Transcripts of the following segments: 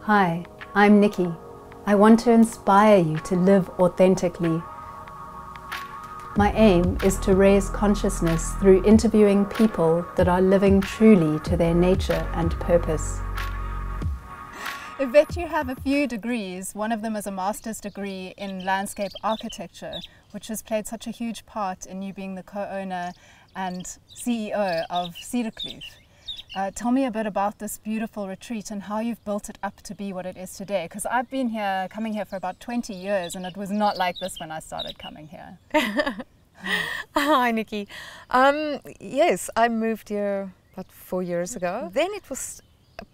Hi, I'm Nikki. I want to inspire you to live authentically. My aim is to raise consciousness through interviewing people that are living truly to their nature and purpose. Yvette, you have a few degrees. One of them is a master's degree in landscape architecture, which has played such a huge part in you being the co-owner and CEO of Cederkloof. Tell me a bit about this beautiful retreat and how you've built it up to be what it is today. Because I've been coming here for about 20 years, and it was not like this when I started coming here. Hi, Nikki. Yes, I moved here about 4 years ago. Then it was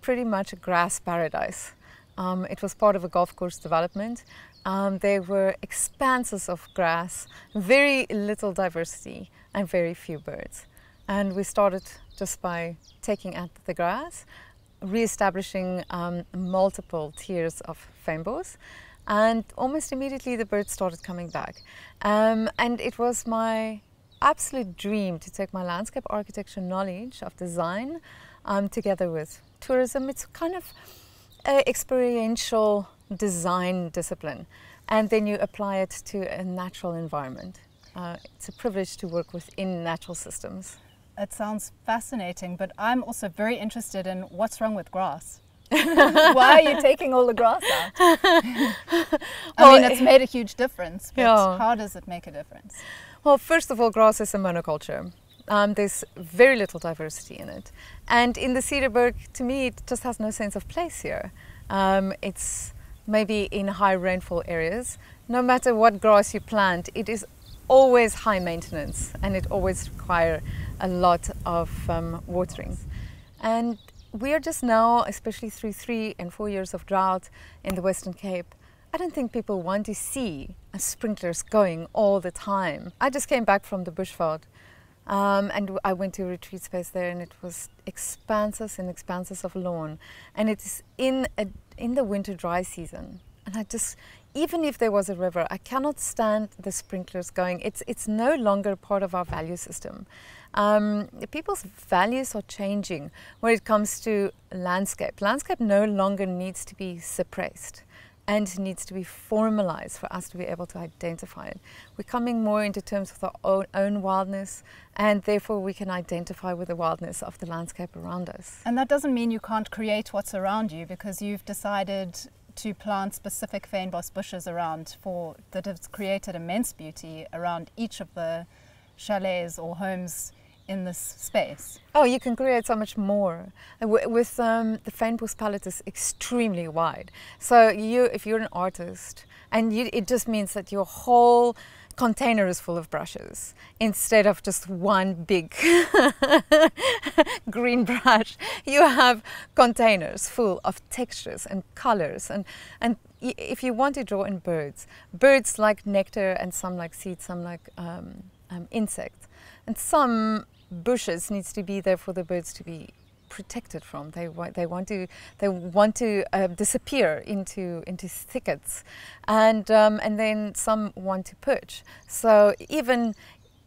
pretty much a grass paradise. It was part of a golf course development. There were expanses of grass, very little diversity, and very few birds. And we started just by taking out the grass, re-establishing multiple tiers of fynbos, and almost immediately the birds started coming back. And it was my absolute dream to take my landscape architecture knowledge of design together with tourism. It's kind of an experiential design discipline, and then you apply it to a natural environment. It's a privilege to work within natural systems. It sounds fascinating, but I'm also very interested in what's wrong with grass. Why are you taking all the grass out? I mean, it's made a huge difference, but yeah. How does it make a difference? Well, first of all, grass is a monoculture. There's very little diversity in it. And in the Cederberg, to me, it just has no sense of place here. It's maybe in high rainfall areas. No matter what grass you plant, it is always high maintenance, and it always requires a lot of watering. And we are just now, especially through 3 and 4 years of drought in the Western Cape, I don't think people want to see sprinklers going all the time. I just came back from the bushveld, and I went to a retreat space there, and it was expanses and expanses of lawn. And it is in the winter dry season. And even if there was a river, I cannot stand the sprinklers going. It's no longer part of our value system. People's values are changing when it comes to landscape. Landscape no longer needs to be suppressed and needs to be formalized for us to be able to identify it. We're coming more into terms of our own wildness, and therefore we can identify with the wildness of the landscape around us. And that doesn't mean you can't create what's around you, because you've decided to plant specific fynbos bushes around that have created immense beauty around each of the chalets or homes in this space. Oh, you can create so much more. With the fynbos palette is extremely wide. So if you're an artist, and it just means that your whole container is full of brushes instead of just one big green brush. You have containers full of textures and colors, and if you want to draw in birds like nectar, and some like seeds, some like insects, and some bushes needs to be there for the birds to be protected from. They want to disappear into thickets, and then some want to perch. So even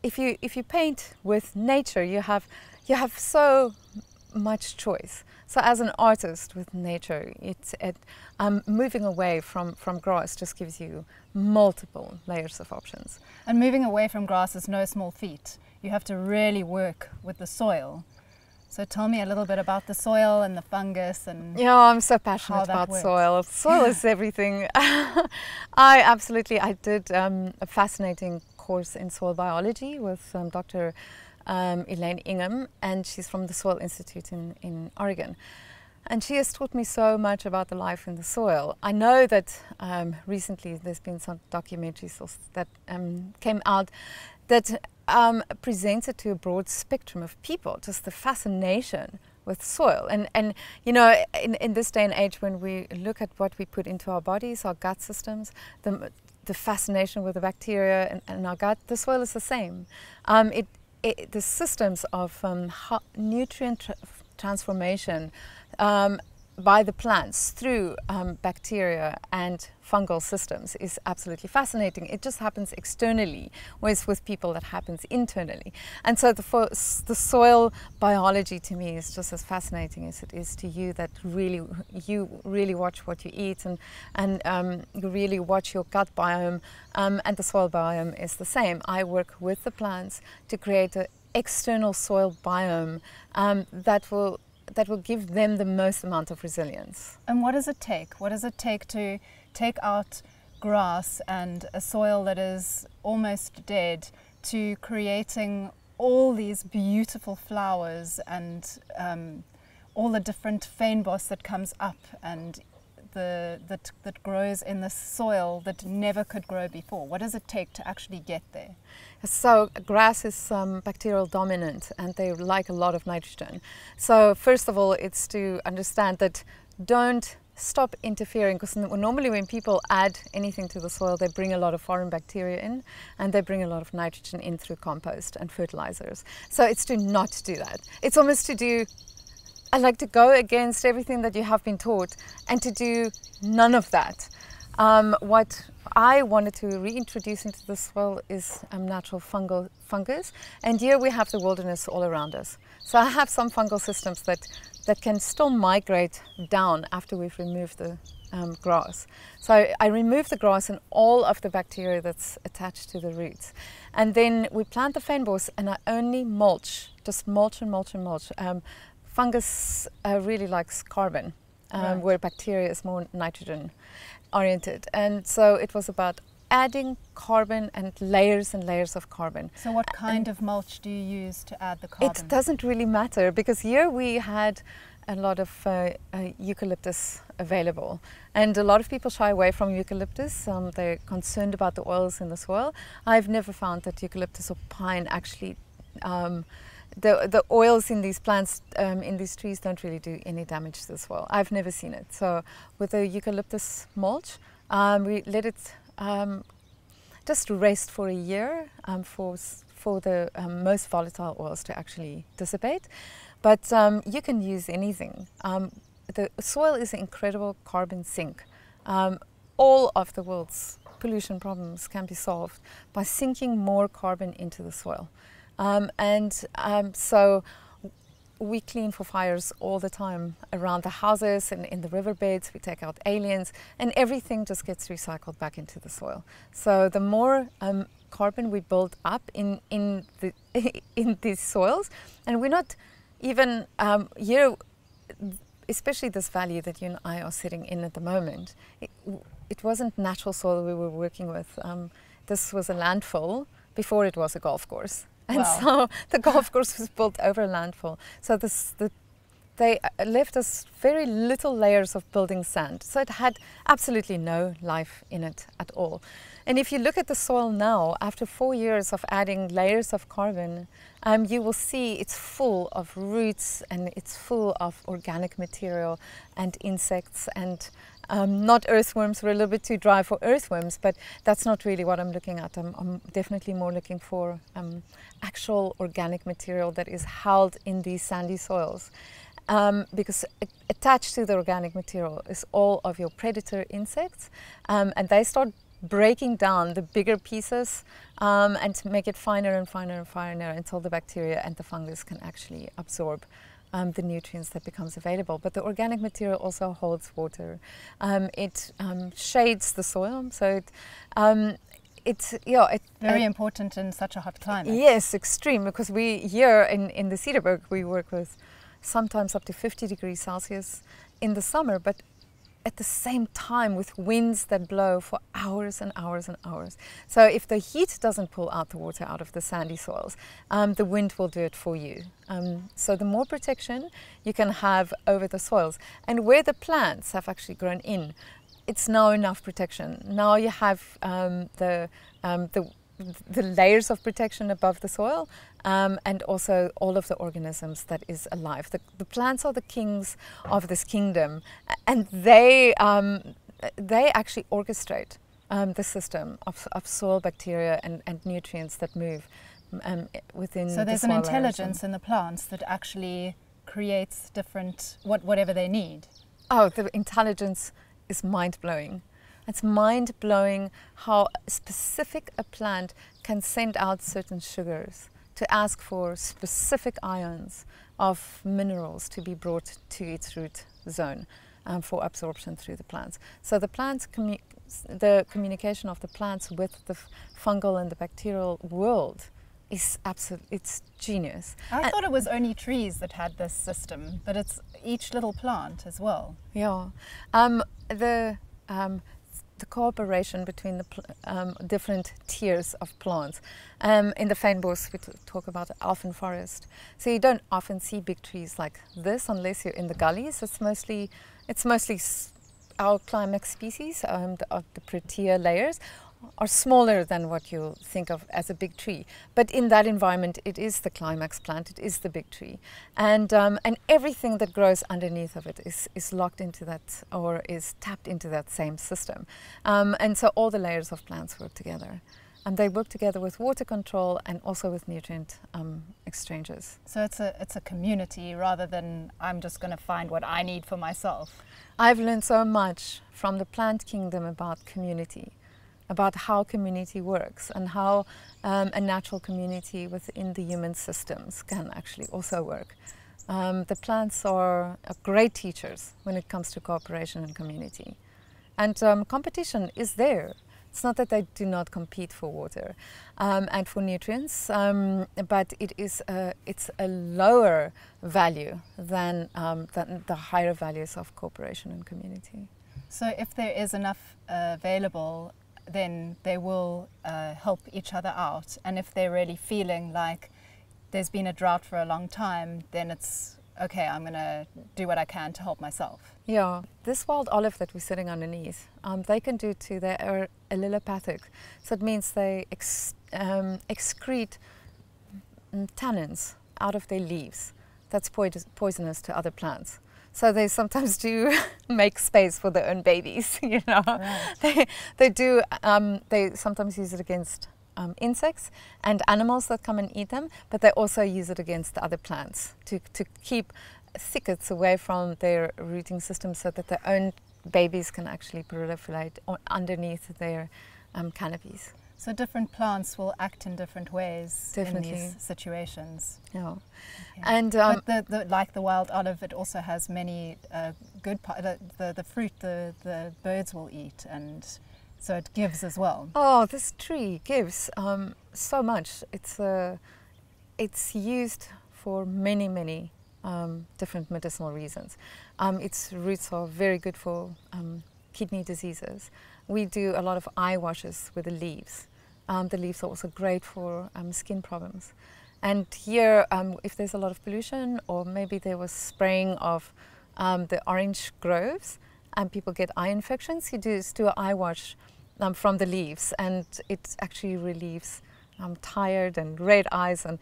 if you paint with nature, you have so much choice. So as an artist with nature, moving away from grass just gives you multiple layers of options. And moving away from grass is no small feat. You have to really work with the soil. So tell me a little bit about the soil and the fungus and yeah, I'm so passionate about soil. Soil is everything. I did a fascinating course in soil biology with Dr. Elaine Ingham, and she's from the Soil Institute in Oregon. And she has taught me so much about the life in the soil. I know that recently there's been some documentaries that came out that presented to a broad spectrum of people just the fascination with soil. And you know, in this day and age, when we look at what we put into our bodies, our gut systems, the fascination with the bacteria in our gut, the soil is the same. The systems of nutrient transformation, by the plants through bacteria and fungal systems is absolutely fascinating. It just happens externally, whereas with people that happens internally. And so the soil biology to me is just as fascinating as it is to you, that you really watch what you eat, and you really watch your gut biome, and the soil biome is the same. I work with the plants to create an external soil biome that will give them the most amount of resilience. And what does it take? What does it take to take out grass and a soil that is almost dead to creating all these beautiful flowers and all the different fynbos that comes up and that grows in the soil that never could grow before? What does it take to actually get there? So grass is bacterial dominant, and they like a lot of nitrogen. So first of all, it's to understand that don't stop interfering, because normally when people add anything to the soil, they bring a lot of foreign bacteria in, and they bring a lot of nitrogen in through compost and fertilizers. So it's to not do that. It's almost to do, I like to go against everything that you have been taught and to do none of that. What I wanted to reintroduce into the soil is natural fungus, and here we have the wilderness all around us. So I have some fungal systems that can still migrate down after we've removed the grass. So I remove the grass and all of the bacteria that's attached to the roots. And then we plant the fynbos, and I only mulch, just mulch and mulch and mulch. Fungus really likes carbon, Right. where bacteria is more nitrogen oriented. And so it was about adding carbon and layers of carbon. So what kind of mulch do you use to add the carbon? It doesn't really matter, because here we had a lot of eucalyptus available, and a lot of people shy away from eucalyptus. They're concerned about the oils in the soil. I've never found that eucalyptus or pine actually the oils in these plants, in these trees, don't really do any damage to the soil. I've never seen it. So with the eucalyptus mulch, we let it just rest for a year for the most volatile oils to actually dissipate. But you can use anything. The soil is an incredible carbon sink. All of the world's pollution problems can be solved by sinking more carbon into the soil. So we clean for fires all the time around the houses and in the riverbeds. We take out aliens, and everything just gets recycled back into the soil. So the more carbon we build up in these soils, and we're not even especially this valley that you and I are sitting in at the moment. It wasn't natural soil we were working with. This was a landfill before it was a golf course. And Wow. so the golf course was built over a landfill. So they left us very little layers of building sand. So it had absolutely no life in it at all. And if you look at the soil now, after 4 years of adding layers of carbon, you will see it's full of roots, and it's full of organic material and insects, and not earthworms. We're a little bit too dry for earthworms, but that's not really what I'm looking at. I'm definitely more looking for actual organic material that is held in these sandy soils. Because attached to the organic material is all of your predator insects, and they start breaking down the bigger pieces and to make it finer and finer and finer until the bacteria and the fungus can actually absorb the nutrients that becomes available. But the organic material also holds water. It shades the soil, so it's Very important in such a hot climate. Yes, extreme, because we here in the Cederberg we work with sometimes up to 50 degrees Celsius in the summer, but at the same time with winds that blow for hours and hours and hours. So if the heat doesn't pull out the water out of the sandy soils, the wind will do it for you. So the more protection you can have over the soils, and where the plants have actually grown in, it's now enough protection. Now you have the layers of protection above the soil, and also all of the organisms that is alive. The plants are the kings of this kingdom, and they actually orchestrate the system of soil bacteria and nutrients that move within the soil. So there's an layers. intelligence in the plants that actually creates different, whatever they need. Oh, the intelligence is mind-blowing. It's mind-blowing how specific a plant can send out certain sugars to ask for specific ions of minerals to be brought to its root zone for absorption through the plants. So the plants, the communication of the plants with the fungal and the bacterial world is absolutely, it's genius. I thought it was only trees that had this system, but it's each little plant as well. Yeah. The cooperation between the different tiers of plants. In the fynbos, we talk about the elfin forest. So you don't often see big trees like this unless you're in the gullies. It's mostly our climax species, the protea layers, are smaller than what you think of as a big tree. But in that environment, it is the climax plant, it is the big tree. And everything that grows underneath of it is locked into that, or is tapped into that same system. And so all the layers of plants work together. And they work together with water control and also with nutrient exchanges. So it's a community rather than I'm just going to find what I need for myself. I've learned so much from the plant kingdom about community, about how community works and how a natural community within the human systems can actually also work. The plants are great teachers when it comes to cooperation and community. And competition is there. It's not that they do not compete for water and for nutrients, but it's a lower value than the higher values of cooperation and community. So if there is enough available, then they will help each other out. And if they're really feeling like there's been a drought for a long time, then it's okay, I'm going to do what I can to help myself. Yeah, this wild olive that we're sitting underneath, they can do too. They are allelopathic. So it means they excrete tannins out of their leaves. That's poisonous to other plants. So they sometimes do make space for their own babies, you know. Right. They sometimes use it against insects and animals that come and eat them, but they also use it against the other plants to keep thickets away from their rooting system so that their own babies can actually proliferate underneath their canopies. So different plants will act in different ways Definitely. In these situations. Yeah, okay. And but like the wild olive, it also has many good parts. The fruit the birds will eat, and so it gives as well. Oh, this tree gives so much. It's used for many different medicinal reasons. Its roots are very good for kidney diseases. We do a lot of eye washes with the leaves. The leaves are also great for skin problems. And here, if there's a lot of pollution, or maybe there was spraying of the orange groves and people get eye infections, you just do an eye wash from the leaves, and it actually relieves tired and red eyes. And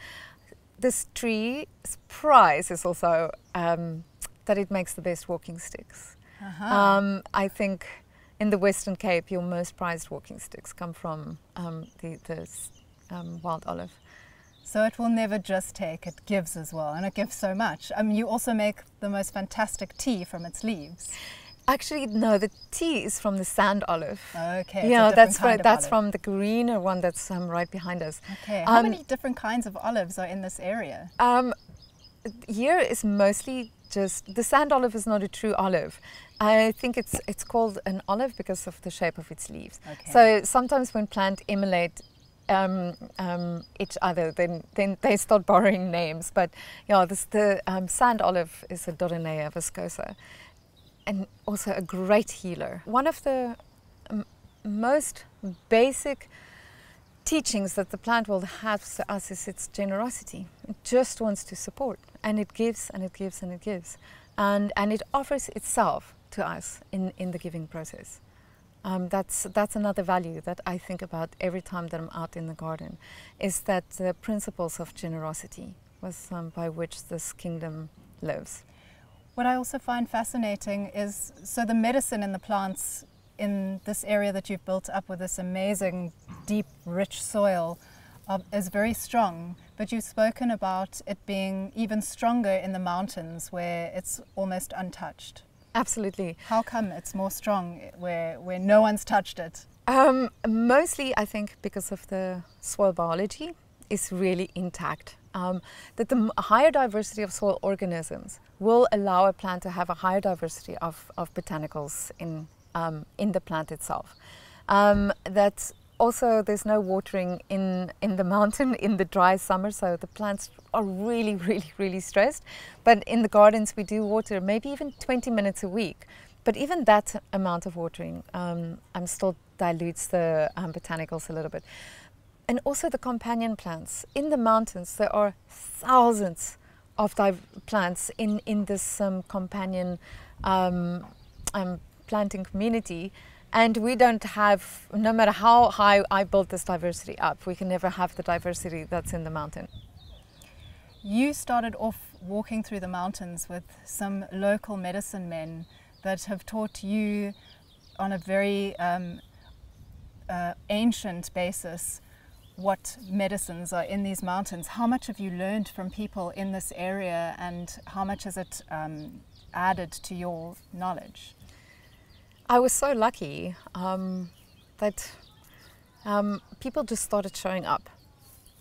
this tree's prize is also that it makes the best walking sticks. I think in the Western Cape, your most prized walking sticks come from the wild olive. So it will never just take, it gives as well, and it gives so much. You also make the most fantastic tea from its leaves. Actually, no, the tea is from the sand olive. Okay. Yeah, that's from the greener one that's right behind us. Okay. How many different kinds of olives are in this area? Here is mostly just, the sand olive is not a true olive. I think it's called an olive because of the shape of its leaves. Okay. So sometimes when plants emulate each other, then they start borrowing names. But yeah, the sand olive is a Doronea viscosa, and also a great healer. One of the most basic teachings that the plant world has to us is its generosity. It just wants to support, and it gives and it gives and it gives, and it offers itself to us in the giving process. That's another value that I think about every time that I'm out in the garden, is that the principles of generosity was by which this kingdom lives. What I also find fascinating is, so the medicine in the plants in this area that you've built up with this amazing, deep, rich soil is very strong, but you've spoken about it being even stronger in the mountains where it's almost untouched. Absolutely. How come it's more strong where no one's touched it? Mostly, I think, because of the soil biology is really intact. That the higher diversity of soil organisms will allow a plant to have a higher diversity of botanicals in the plant itself. That also there's no watering in the mountain in the dry summer, so the plants are really, really, really stressed. But in the gardens we do water maybe even 20 minutes a week. But even that amount of watering still dilutes the botanicals a little bit. And also the companion plants. In the mountains there are thousands of plants in this companion planting community. And we don't have, no matter how high I build this diversity up, we can never have the diversity that's in the mountain. You started off walking through the mountains with some local medicine men that have taught you on a very ancient basis what medicines are in these mountains. How much have you learned from people in this area, and how much has it added to your knowledge? I was so lucky that people just started showing up.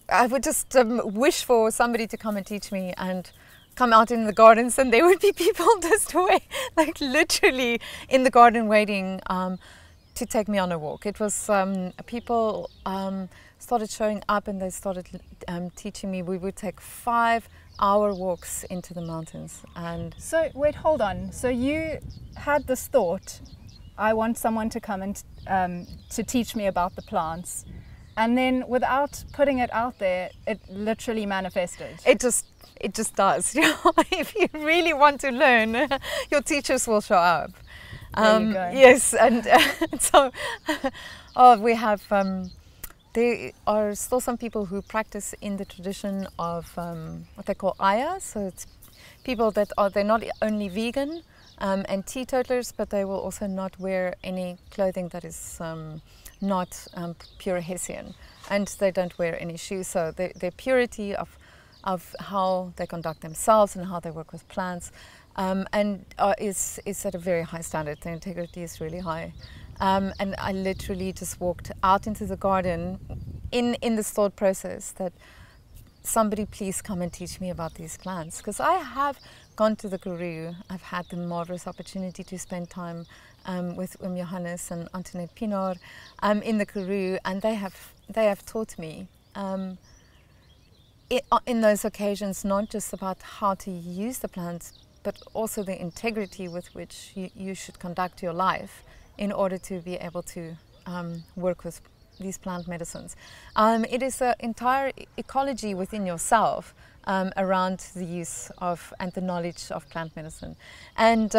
I would just wish for somebody to come and teach me, and come out in the gardens, and there would be people just like literally in the garden waiting to take me on a walk. It was people started showing up, and they started teaching me. We would take 5-hour walks into the mountains. And so wait, hold on. So you had this thought, I want someone to come and to teach me about the plants, and then without putting it out there, it literally manifested. It just does. If you really want to learn, your teachers will show up. There you go. Yes, and so we have. There are still some people who practice in the tradition of what they call Aya. So it's people that they're not only vegan and teetotalers, but they will also not wear any clothing that is not pure Hessian, and they don't wear any shoes. So their purity of how they conduct themselves and how they work with plants is at a very high standard. The integrity is really high. And I literally just walked out into the garden in this thought process that somebody please come and teach me about these plants. Because I have gone to the Karoo. I've had the marvelous opportunity to spend time with Johannes and Antoinette Pinaar in the Karoo, and they have taught me in those occasions not just about how to use the plants, but also the integrity with which you should conduct your life in order to be able to work with these plant medicines. It is an entire ecology within yourself around the use of and the knowledge of plant medicine, and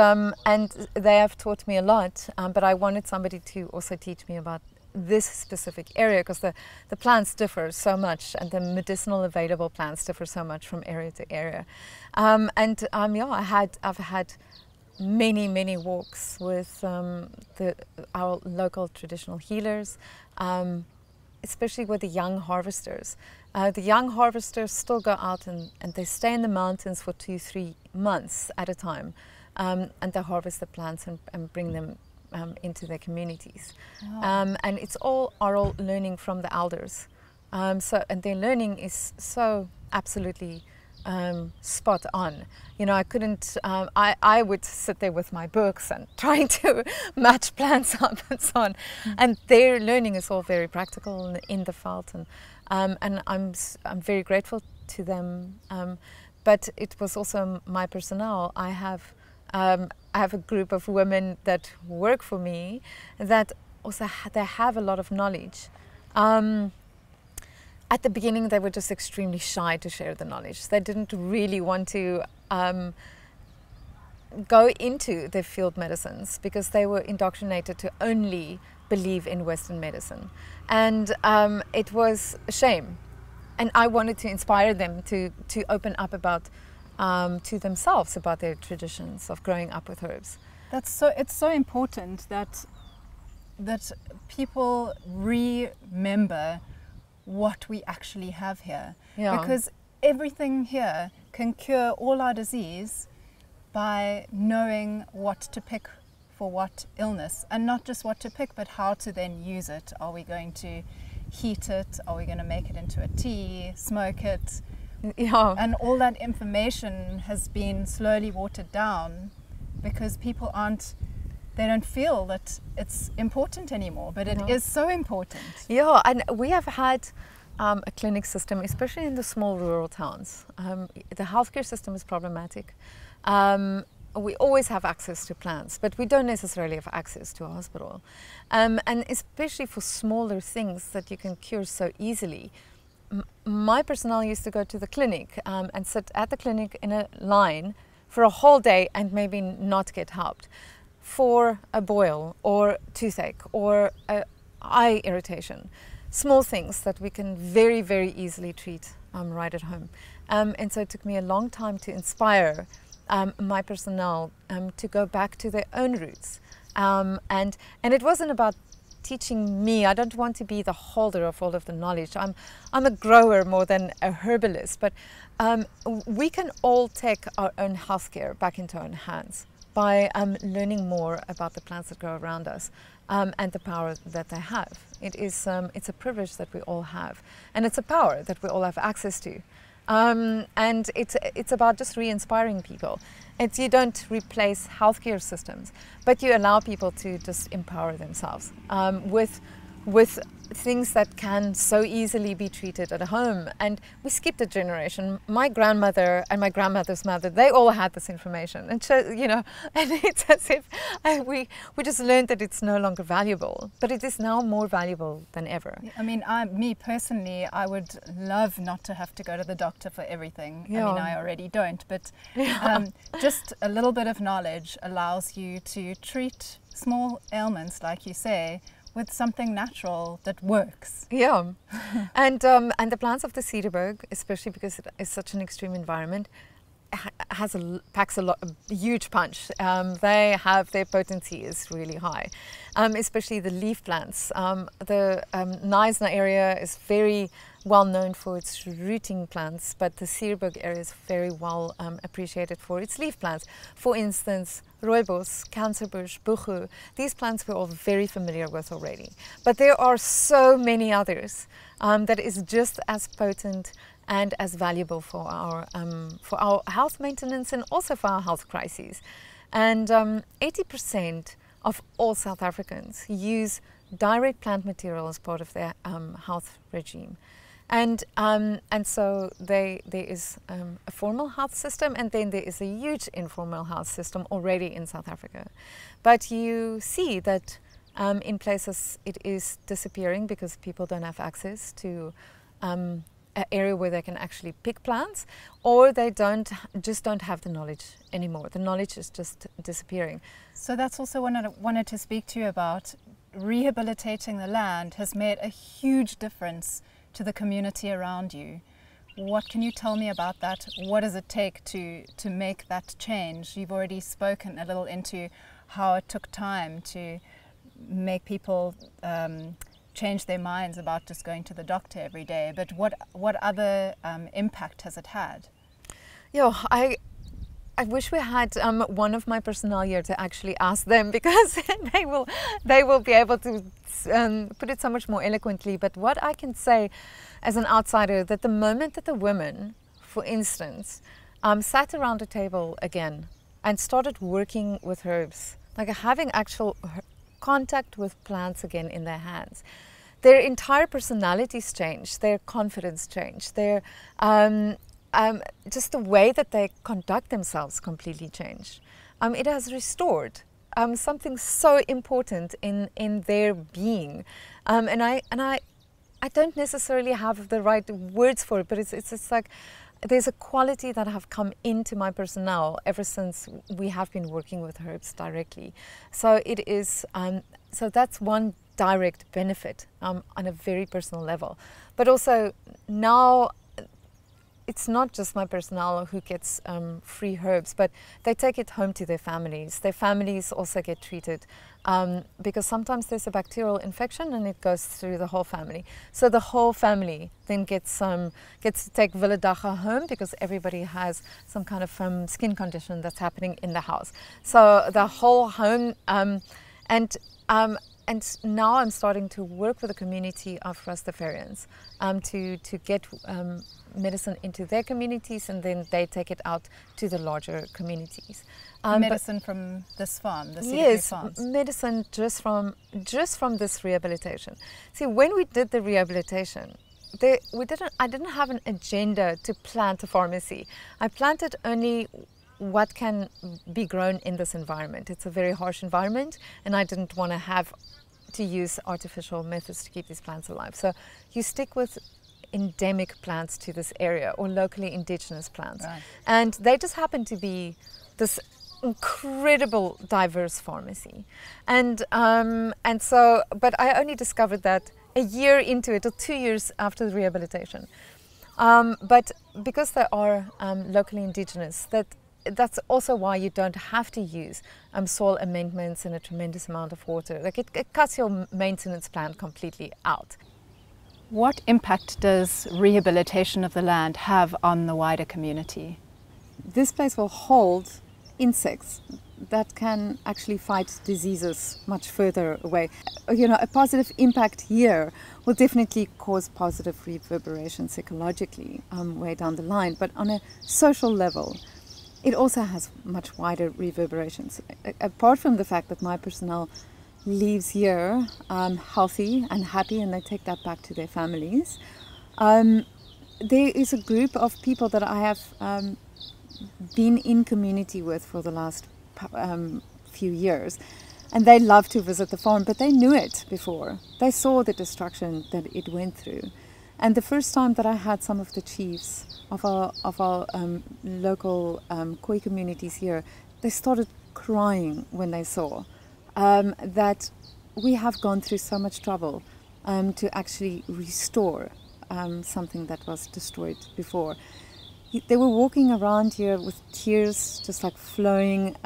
they have taught me a lot. But I wanted somebody to also teach me about this specific area, because the plants differ so much, and the medicinal available plants differ so much from area to area. I've had many walks with our local traditional healers, especially with the young harvesters. The young harvesters still go out and they stay in the mountains for 2-3 months at a time, and they harvest the plants and bring them into their communities. Wow. And it's all oral learning from the elders. And their learning is so absolutely spot on. I couldn't, I would sit there with my books and trying to match plants up and so on. Mm-hmm. And their learning is all very practical and in the felt, and I'm very grateful to them. But it was also my personnel. I have a group of women that work for me that also they have a lot of knowledge. At the beginning, they were just extremely shy to share the knowledge. They didn't really want to go into the field medicines because they were indoctrinated to only believe in Western medicine. And it was a shame. And I wanted to inspire them to open up about to themselves about their traditions of growing up with herbs. It's so important that people remember what we actually have here. Yeah. Because everything here can cure all our disease by knowing what to pick for what illness, and not just what to pick, but how to then use it. Are we going to heat it? Are we going to make it into a tea, smoke it? Yeah. And all that information has been slowly watered down because people they don't feel that it's important anymore, but it is so important. Yeah, and we have had a clinic system, especially in the small rural towns. The healthcare system is problematic. We always have access to plants, but we don't necessarily have access to a hospital. And especially for smaller things that you can cure so easily. My personnel used to go to the clinic and sit at the clinic in a line for a whole day and maybe not get helped for a boil or toothache or eye irritation. Small things that we can very, very easily treat right at home. And so it took me a long time to inspire my personnel to go back to their own roots. And it wasn't about teaching me. I don't want to be the holder of all of the knowledge. I'm a grower more than a herbalist, but we can all take our own healthcare back into our own hands by learning more about the plants that grow around us and the power that they have. It's a privilege that we all have, and it's a power that we all have access to. And it's about just re-inspiring people. You don't replace healthcare systems, but you allow people to just empower themselves with things that can so easily be treated at home. And we skipped a generation. My grandmother and my grandmother's mother, they all had this information, and and it's as if we just learned that it's no longer valuable, but it is now more valuable than ever. I mean, me personally, I would love not to have to go to the doctor for everything. Yeah. I mean, I already don't, but just a little bit of knowledge allows you to treat small ailments, like you say, with something natural that works. Yeah, and the plants of the Cederberg, especially because it is such an extreme environment, packs a huge punch. Their potency is really high, especially the leaf plants. The Neisner area is very well known for its rooting plants, but the Cederberg area is very well appreciated for its leaf plants. For instance, rooibos, cancerbush, buchu, these plants we're all very familiar with already. But there are so many others that is just as potent and as valuable for our health maintenance and also for our health crises. And 80% of all South Africans use direct plant material as part of their health regime. And so there is a formal health system, and then there is a huge informal health system already in South Africa. But you see that in places it is disappearing because people don't have access to an area where they can actually pick plants, or they just don't have the knowledge anymore. The knowledge is just disappearing. So that's also what I wanted to speak to you about. Rehabilitating the land has made a huge difference to the community around you. What can you tell me about that? What does it take to make that change? You've already spoken a little into how it took time to make people change their minds about just going to the doctor every day, but what other impact has it had? Yeah, I wish we had one of my personnel here to actually ask them, because they will be able to put it so much more eloquently. But what I can say as an outsider, that the moment that the women, for instance, sat around a table again and started working with herbs, like having actual contact with plants again in their hands, their entire personalities changed, their confidence changed, their just the way that they conduct themselves completely changed. It has restored something so important in their being, and I don't necessarily have the right words for it, but it's like there's a quality that have come into my personnel ever since we have been working with herbs directly. So it is so that's one direct benefit on a very personal level, but also now, it's not just my personnel who gets free herbs, but they take it home to their families. Their families also get treated because sometimes there's a bacterial infection and it goes through the whole family. So the whole family then gets to take Villedaga home because everybody has some kind of skin condition that's happening in the house. So the whole home and now I'm starting to work with a community of Rastafarians to get medicine into their communities, and then they take it out to the larger communities. Medicine from this farm, the Cederkloof yes, farms. Medicine just from this rehabilitation. See, when we did the rehabilitation, I didn't have an agenda to plant a pharmacy. I planted only what can be grown in this environment. It's a very harsh environment, and I didn't want to have to use artificial methods to keep these plants alive. So you stick with endemic plants to this area, or locally indigenous plants. Right. And they just happen to be this incredible diverse pharmacy. And so, but I only discovered that a year into it, or 2 years after the rehabilitation. But because they are locally indigenous, that's also why you don't have to use soil amendments and a tremendous amount of water. Like it cuts your maintenance plan completely out. What impact does rehabilitation of the land have on the wider community? This place will hold insects that can actually fight diseases much further away. You know, a positive impact here will definitely cause positive reverberation psychologically way down the line, but on a social level, it also has much wider reverberations. Apart from the fact that my personnel leaves here healthy and happy, and they take that back to their families, there is a group of people that I have been in community with for the last few years, and they love to visit the farm, but they knew it before. They saw the destruction that it went through. And the first time that I had some of the chiefs of our local Khoi communities here, they started crying when they saw that we have gone through so much trouble to actually restore something that was destroyed before. They were walking around here with tears just like flowing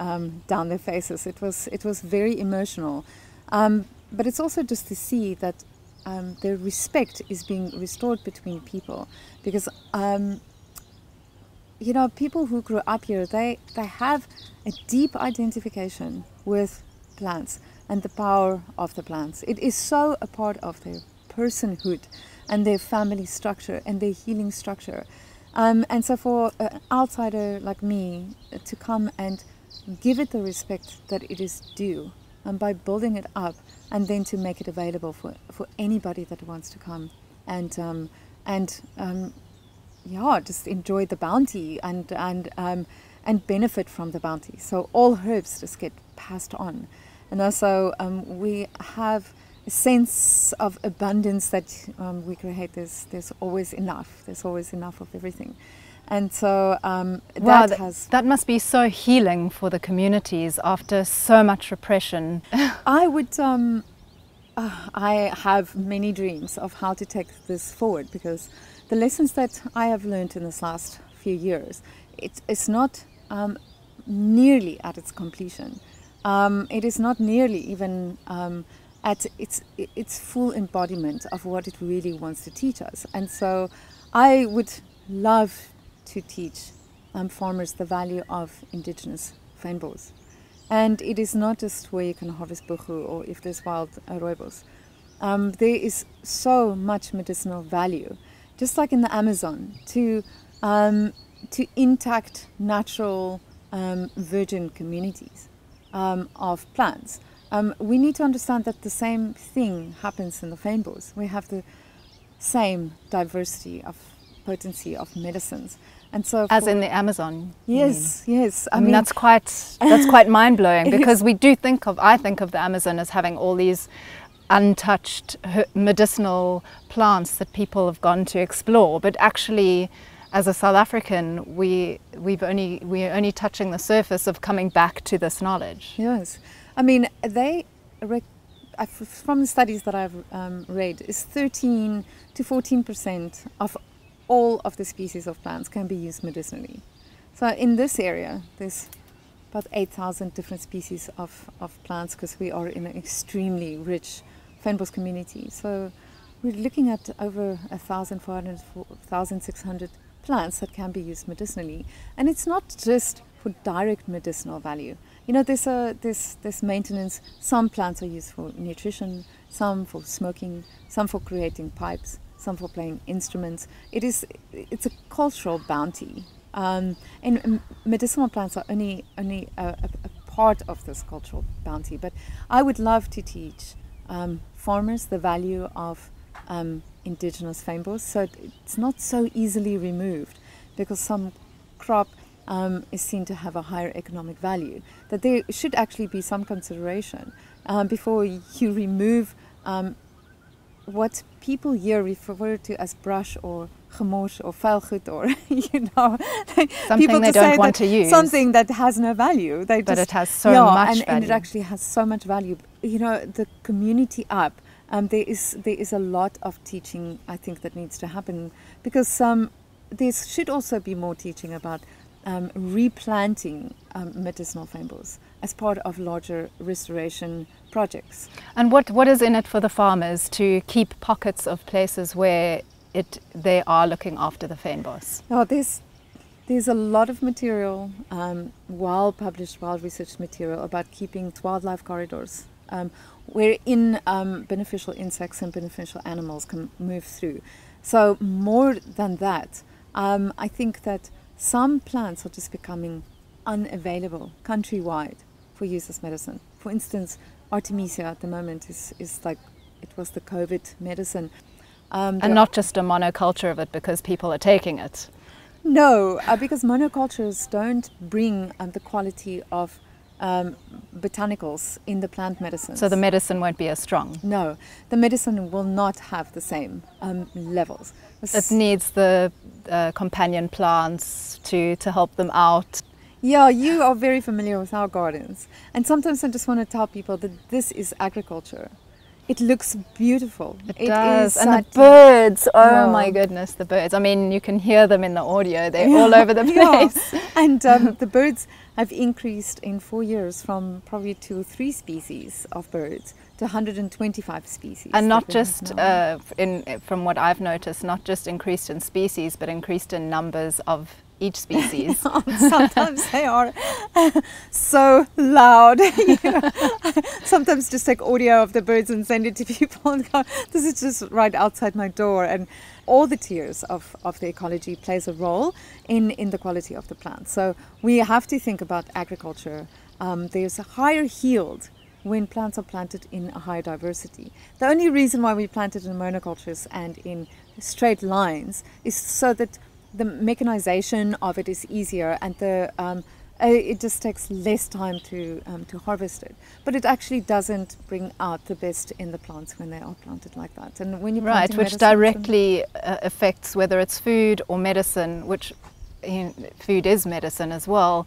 down their faces. It was very emotional, but it's also just to see that the respect is being restored between people, because you know, people who grew up here, they have a deep identification with plants and the power of the plants. It is so a part of their personhood and their family structure and their healing structure. And so for an outsider like me to come and give it the respect that it is due, and by building it up and then to make it available for anybody that wants to come and yeah, just enjoy the bounty and benefit from the bounty. So all herbs just get passed on. And also we have a sense of abundance that we create. There's always enough. There's always enough of everything. And so wow, that must be so healing for the communities after so much repression. I would, I have many dreams of how to take this forward, because the lessons that I have learned in this last few years, it's not nearly at its completion. It is not nearly even at its full embodiment of what it really wants to teach us. And so I would love to teach farmers the value of indigenous fynbos. And it is not just where you can harvest buchu or if there's wild rooibos. There is so much medicinal value, just like in the Amazon, to intact, natural, virgin communities of plants. We need to understand that the same thing happens in the fynbos. We have the same diversity of potency of medicines. And so as in the Amazon? Yes, yes. I mean that's quite mind-blowing, because I think of the Amazon as having all these untouched medicinal plants that people have gone to explore, but actually as a South African we're only touching the surface of coming back to this knowledge. Yes. I mean, from the studies that I've read, is 13 to 14% of all of the species of plants can be used medicinally. So in this area, there's about 8,000 different species of plants, because we are in an extremely rich fynbos community. So we're looking at over 1,400, 1,600 plants that can be used medicinally. And it's not just for direct medicinal value. You know, there's maintenance. Some plants are used for nutrition, some for smoking, some for creating pipes, some for playing instruments. It's a cultural bounty. And medicinal plants are only a part of this cultural bounty. But I would love to teach farmers the value of indigenous fynbos, so it's not so easily removed, because some crop is seen to have a higher economic value, that there should actually be some consideration before you remove what people here refer to as brush or gemors or vuilgoed, or something they don't want to use, something that has no value. But it has so much value. And it actually has so much value. You know, the community up. There is a lot of teaching, I think, that needs to happen, because there should also be more teaching about replanting medicinal fynbos as part of larger restoration projects. And what is in it for the farmers to keep pockets of places where they are looking after the fynbos? Oh, there's a lot of material, well-published, well-researched material about keeping wildlife corridors, wherein beneficial insects and beneficial animals can move through. So more than that, I think that some plants are just becoming unavailable countrywide for use as medicine. For instance, Artemisia at the moment is like, it was the COVID medicine. And not just a monoculture of it because people are taking it. No, because monocultures don't bring the quality of botanicals in the plant medicines. So the medicine won't be as strong? No, the medicine will not have the same levels. It needs the companion plants to help them out. Yeah, you are very familiar with our gardens. And sometimes I just want to tell people that this is agriculture. It looks beautiful. It does. And the birds, oh my goodness, the birds. I mean, you can hear them in the audio. They're all over the place. Yeah. And the birds have increased in 4 years from probably 2 or 3 species of birds to 125 species. And not just, from what I've noticed, not just increased in species, but increased in numbers of each species. Sometimes they are so loud. Sometimes just take audio of the birds and send it to people and go, this is just right outside my door. And all the tiers of the ecology plays a role in the quality of the plants. So we have to think about agriculture. There's a higher yield when plants are planted in a higher diversity. The only reason why we plant it in monocultures and in straight lines is so that the mechanization of it is easier, and it just takes less time to harvest it. But it actually doesn't bring out the best in the plants when they are planted like that. And when you which directly affects whether it's food or medicine, which food is medicine as well.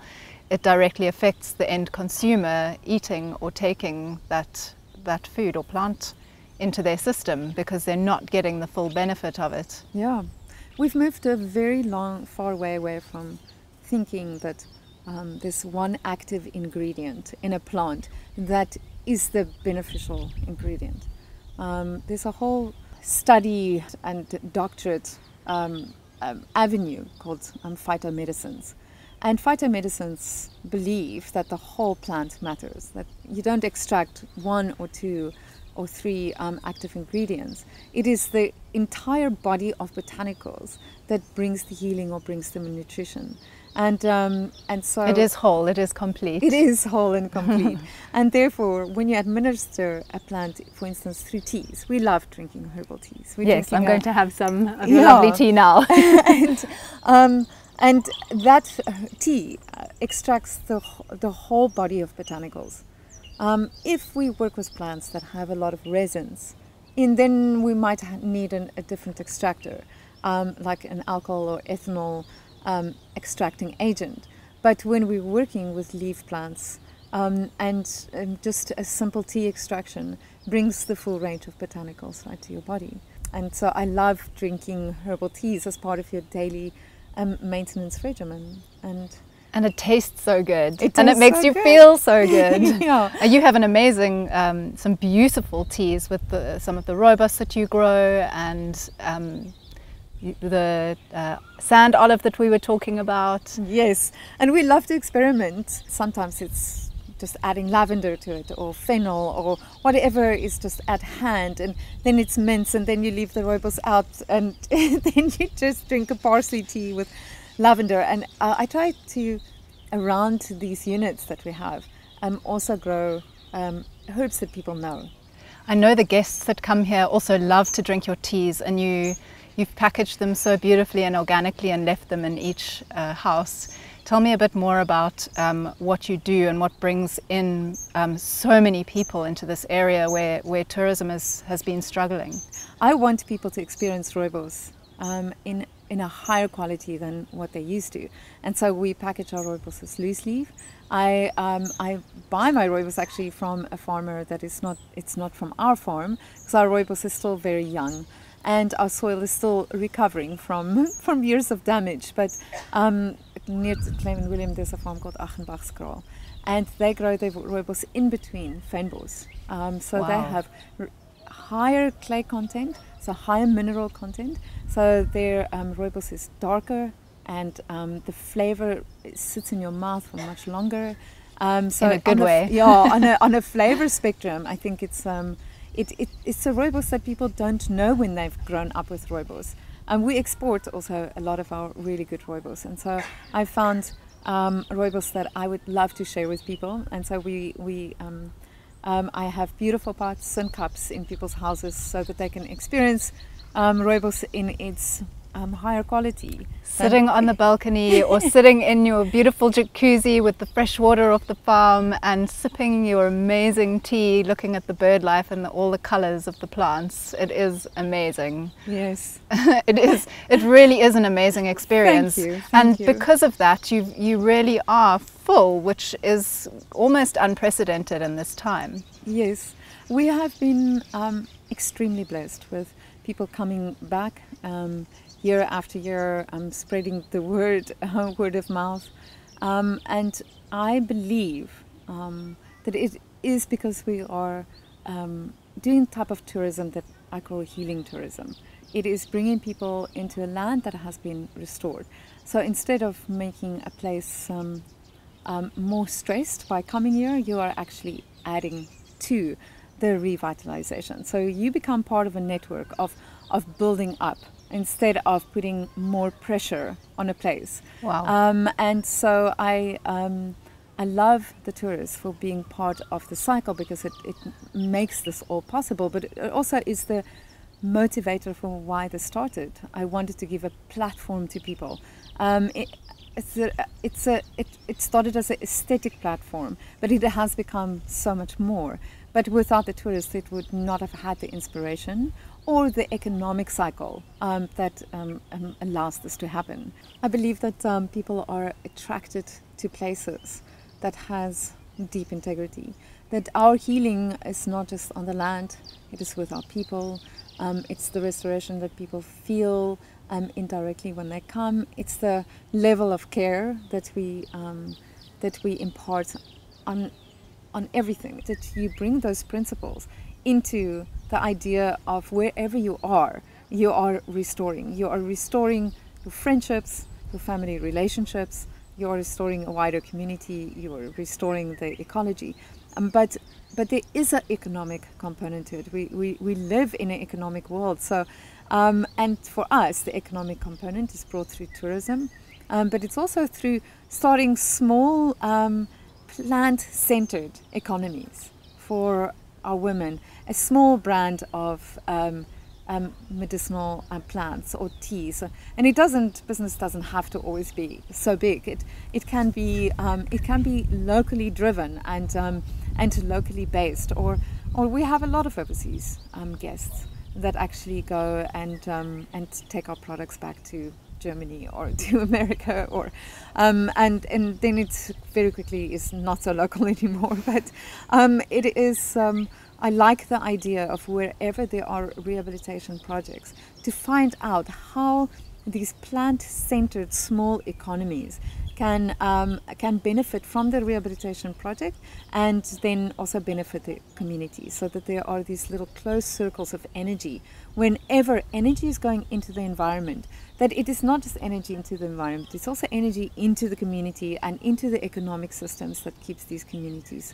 It directly affects the end consumer eating or taking that food or plant into their system, because they're not getting the full benefit of it. Yeah. We've moved a very far away from thinking that there's one active ingredient in a plant that is the beneficial ingredient. There's a whole study and doctorate avenue called phytomedicines. And phytomedicines believe that the whole plant matters, that you don't extract 1 or 2 or 3 active ingredients. It is the entire body of botanicals that brings the healing or brings the nutrition. And so it is whole, it is complete. It is whole and complete. And therefore, when you administer a plant, for instance, through teas, we love drinking herbal teas. Yes, I'm going to have some of your lovely tea now. And that tea extracts the whole body of botanicals. If we work with plants that have a lot of resins, then we might need a different extractor, like an alcohol or ethanol extracting agent. But when we're working with leaf plants, and just a simple tea extraction brings the full range of botanicals right to your body. And so I love drinking herbal teas as part of your daily maintenance regimen. And it tastes so good. It and it tastes makes so you good. feel so good. Yeah. You have an amazing, some beautiful teas with some of the rooibos that you grow, and the sand olive that we were talking about. Yes, and we love to experiment. Sometimes it's just adding lavender to it, or fennel, or whatever is just at hand, and then it's mince, and then you leave the rooibos out, and then you just drink a parsley tea with lavender. And I try to, around these units that we have, also grow herbs that people know. I know the guests that come here also love to drink your teas, and you've packaged them so beautifully and organically and left them in each house. Tell me a bit more about what you do and what brings in so many people into this area where tourism has been struggling. I want people to experience rooibos in a higher quality than what they used to, and so we package our rooibos as loose leaf. I buy my rooibos actually from a farmer that it's not from our farm, because our rooibos is still very young, and our soil is still recovering from years of damage. But near to Clement William, there's a farm called Achenbachskraal, and they grow their rooibos in between fynbos. So Wow. they have higher clay content, so higher mineral content. So their rooibos is darker, and the flavor sits in your mouth for much longer. So In a good way. On a flavor spectrum, I think it's a rooibos that people don't know when they've grown up with rooibos. And we export also a lot of our really good rooibos, and so I found rooibos that I would love to share with people. And so I have beautiful pots and cups in people's houses so that they can experience rooibos in its higher quality. Sitting on the balcony or sitting in your beautiful jacuzzi with the fresh water off the farm and sipping your amazing tea, looking at the bird life and all the colors of the plants. It is amazing. Yes. It is. It really is an amazing experience. Thank you. And Thank you. because of that, you really are full, which is almost unprecedented in this time. Yes, we have been extremely blessed with people coming back year after year, spreading the word of mouth. And I believe that it is because we are doing the type of tourism that I call healing tourism. It is bringing people into a land that has been restored. So instead of making a place more stressed by coming here, you are actually adding to the revitalization. So you become part of a network of building up instead of putting more pressure on a place. Wow. And so I love the tourists for being part of the cycle, because it makes this all possible, but it also is the motivator for why this started. I wanted to give a platform to people. It started as an aesthetic platform, but it has become so much more. But without the tourists, it would not have had the inspiration or the economic cycle that allows this to happen. I believe that people are attracted to places that has deep integrity, that our healing is not just on the land, it is with our people. It's the restoration that people feel indirectly when they come. It's the level of care that we impart on everything, that you bring those principles into the idea of wherever you are restoring. You are restoring your friendships, your family relationships, you are restoring a wider community, you are restoring the ecology. But there is an economic component to it. We live in an economic world. So, and for us, the economic component is brought through tourism, but it's also through starting small plant-centered economies for our women. A small brand of medicinal plants or teas, and business doesn't have to always be so big. It can be locally driven and locally based, or we have a lot of overseas guests that actually go and take our products back to Germany or to America, or and then it's very quickly is not so local anymore. But it is I like the idea of wherever there are rehabilitation projects to find out how these plant-centered small economies can benefit from the rehabilitation project and then also benefit the community, so that there are these little closed circles of energy. Whenever energy is going into the environment, that it is not just energy into the environment, it's also energy into the community and into the economic systems that keeps these communities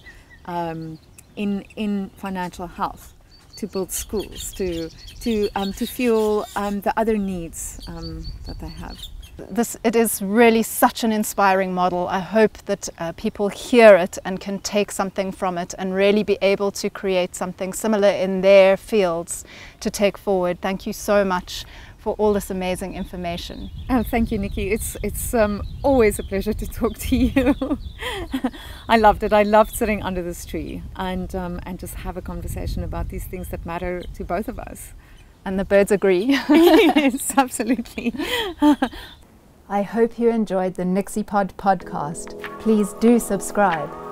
in financial health, to build schools, to fuel the other needs that they have. It is really such an inspiring model. I hope that people hear it and can take something from it and really be able to create something similar in their fields to take forward. Thank you so much for all this amazing information. Oh, thank you, Nikki. It's always a pleasure to talk to you. I loved it. I loved sitting under this tree and just have a conversation about these things that matter to both of us. And the birds agree. Yes, absolutely. I hope you enjoyed the NixyPod podcast. Please do subscribe.